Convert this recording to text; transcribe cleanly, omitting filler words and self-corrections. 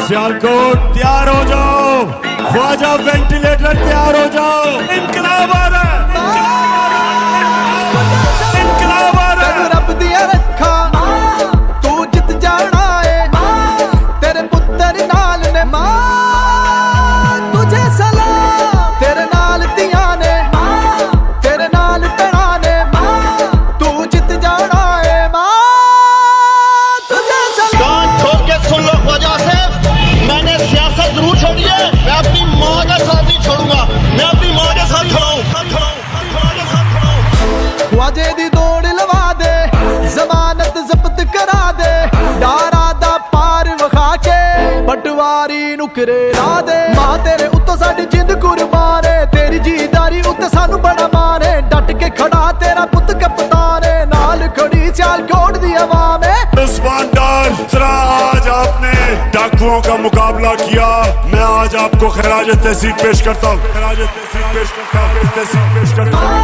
सियालकोट तैयार हो जाओ, ख्वाजा वेंटिलेटर तैयार हो जाओ। इनकलाब आ रहा है, इनकलाब आ रहा है। रब दिया रखा तू जित जाना है, तेरे पुत्र नाल ने मां तुझे सलाम, तेरे नाल दिया ने तेरे नाल तना ने तू जित जाना है मां तुझे सलाम। कान ठोक के सुन लो ख्वाजा से, मैंने सियासत जरूर छोड़ी है, मैं अपनी माँ का साथ नहीं छोड़ूंगा, मैं अपनी माँ के साथ खड़ा हूँ। ख्वाजे दी दौड़ लवा दे, जमानत जब्त करा दे, डारा दा पार वखा के पटवारी नुकरे ला दे। मां तेरे उत्तों साडी जिंद कुर्बान है, तेरी जीदारी उत्ते सानू बड़ा मान है। डट के खड़ा तेरा पुत कप्तान है, नाल खड़ी सियालकोट दी आवाम है। उस्मान डार, जरा आज आपने डाकुओं का मुकाबला किया, मैं आज आपको खराज तहसीन पेश करता हूँ, खराज तहसीन पेश करता हूँ, तहसीन पेश करता हूँ।